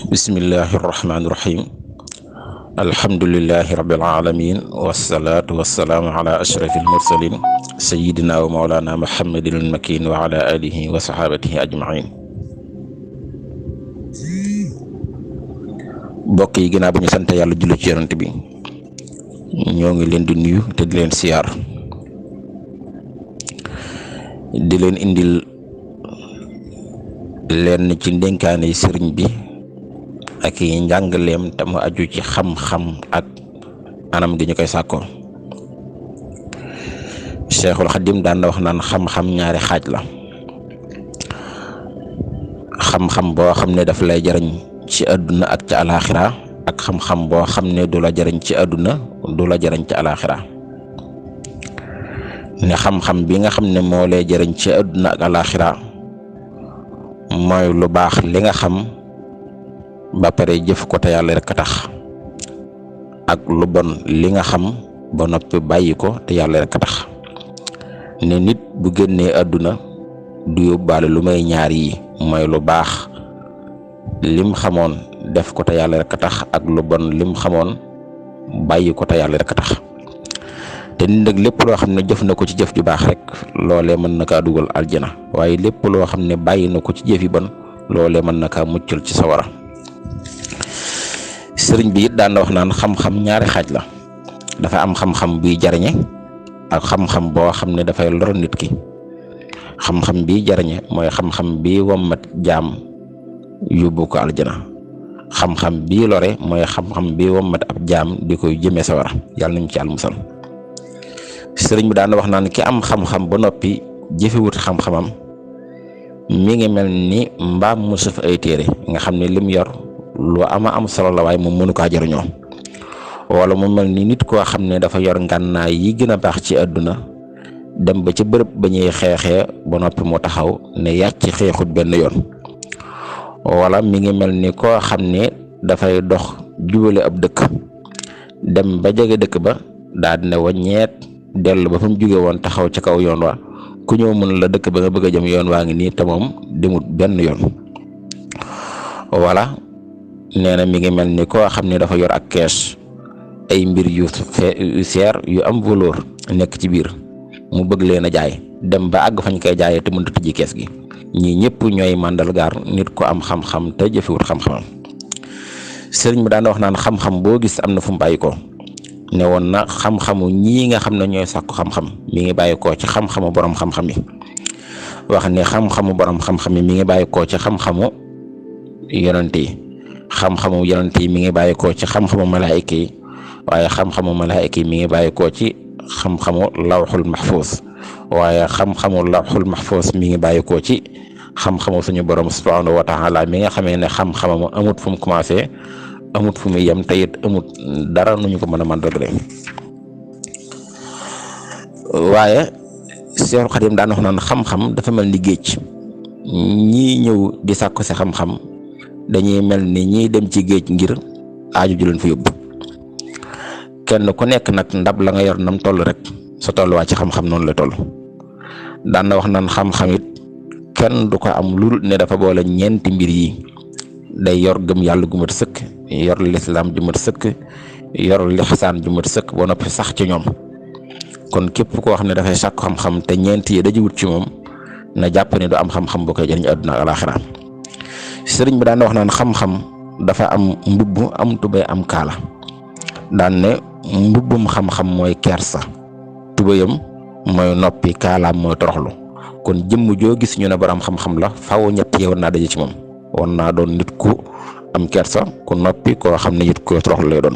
bismillahi irrahmani irrahim alhamdulilahi rabbil alamin wasalaatu wasalaamu ala ashrafi almursalin sayidina wa maulana muhammadin almakin wa ala alihi wa sahabatihi ajmain mbokk yi ginnaaw bi ñu sant yàlla julli ci yonent bi ñoo ngi leen di nuyu te di leen siyaar di leen indil leen ci ndénkaane sëriñ bi ak yi njàngaleem te mu aju ci xam-xam ak anam gi ñu koy sàkkoo. Cheikhul Xadim daan na wax naan xam-xam ñaari xaaj la, xam-xam boo xam ne daf lay jariñ ci àdduna ak ci alaxira ak xam-xam boo xam ne du la jariñ ci àdduna du la jariñ ci alaxira. ne xam-xam bi nga xam ne moo lay jariñ ci àdduna ak alaxira mooy lu baax li nga xam ba pare jëf ko te yàlla rek a tax, ak lu bon li nga xam ba noppi bàyyi ko te yàlla rek a tax. ne nit bu génnee àdduna du yóbbaale lu may ñaar yi, mooy lu baax lim xamoon def ko te yàlla rek a tax ak lu bon lim xamoon bàyyi ko te yàlla rek a tax. te nit nag lépp loo xam ne jëf na ko ci jëf ju baax rek loolee mën na kaa dugal aljana, waaye lépp loo xam ne bàyyi na ko ci jëf yi bon loolee mën na kaa muccal ci sawara. sëriñ bi it daan na wax naan xam-xam ñaari xaaj la, dafa am xam-xam buy jariñe ak xam-xam boo xam ne dafay lor nit ki. xam-xam bi jariñe mooy xam-xam bi wommat jaam yóbbu ko aljana, xam-xam bi lore mooy xam-xam bi wommat ab jaam di koy jëmee sawara, yàlla nañu ci àll musal. sëriñ bi daan na wax naan ki am xam-xam ba noppi jëfewut xam-xamam mi ngi mel ni mbaam mu sëf ay téere nga xam ne lim yor lu ama am solo la waaye moom mënu kaa jariñoo. wala mu mel ni nit koo xam ne dafa yor ngànnaay yi gën a baax ci àdduna dem ba ca bërëb ba ñuy xeexee ba noppi mu taxaw ne yàcc xeexut benn yoon. wala mi ngi mel ni koo xam ne dafay dox jubale ab dëkk dem ba jege dëkk ba daal di ne waññeet dellu ba fa mu jóge woon taxaw ci kaw yoon wa ku ñëw mën la dëkk ba nga bëgg a jëm yoon waa ngi nii te moom demut benn yoon. wala nee na mi ngi mel ni koo xam ne dafa yor ak kees ay mbir yu seer yu am valeur nekk ci biir mu bëgg leen a jaay dem ba àgg fañ koy jaayee te mënut a tijji kees gi. ñii ñëpp ñooy màndargaar nit ko am xam-xam te jëfewut xam-xamam. sëriñ bi daan wax naan xam-xam boo gis am na fu mu bàyyi ko. ne woon na xam-xamu ñii nga xam ne ñooy sàkku xam-xam mi ngi bàyyi koo ci xam-xamu borom xam-xam yi. wax ne xam-xamu borom xam-xam yi mi ngi bàyyi koo ci xam-xamu yonent yi. xam-xamu yonent yi mi ngi bàyyi koo ci xam-xamu malaayika yi, waaye xam-xamu malaayika yi mi ngi bàyyi koo ci xam-xamu lawxul mahfuus, waaye xam-xamu lawxul mahfuus mi ngi bàyyi koo ci xam-xamu suñu borom subhanahu wa taala mi nga xamee ne xam-xamam amut fu mu commencé amut fu mu yem te it amut dara nu ñu ko mën a màndargaale. waaye Seexul Xadim daan wax naan xam-xam dafa mel ni géej. ñii ñëw di sàkku si xam-xam dañuy mel ni ñiy dem ci géej ngir aaju ju leen fa yóbbu. kenn ku nekk nag ndab la nga yor nam toll rek sa tolluwaay ci xam-xam noonu la toll. daan na wax naan xam-xam it kenn du ko am lu dul ne dafa boole ñeenti mbir yi. day yor gëm yàlla gu mat sëkk, yor lislaam ju mat sëkk, yor lixsaan ju mat sëkk ba noppi sax ci ñoom. kon képp koo xam ne dafay sàkk xam-xam te ñeent yi dajiwut ci moom na jàpp ne du am xam-xam boo koy jëriñ àdduna ak alaaxira. sëriñ bi daan na wax naan xam-xam dafa am mbubb am tubay am kaala. daan ne mbubbum xam-xam mooy kersa, tubayam mooy noppi, kaalaam mooy toroxlu. kon jëmm joo gis ñu ne borom xam-xam la faaw ñett yi war naa daje ci moom. war naa doon nit ku am kersa, ku noppi, koo xam ne it ku toroxlu lay doon.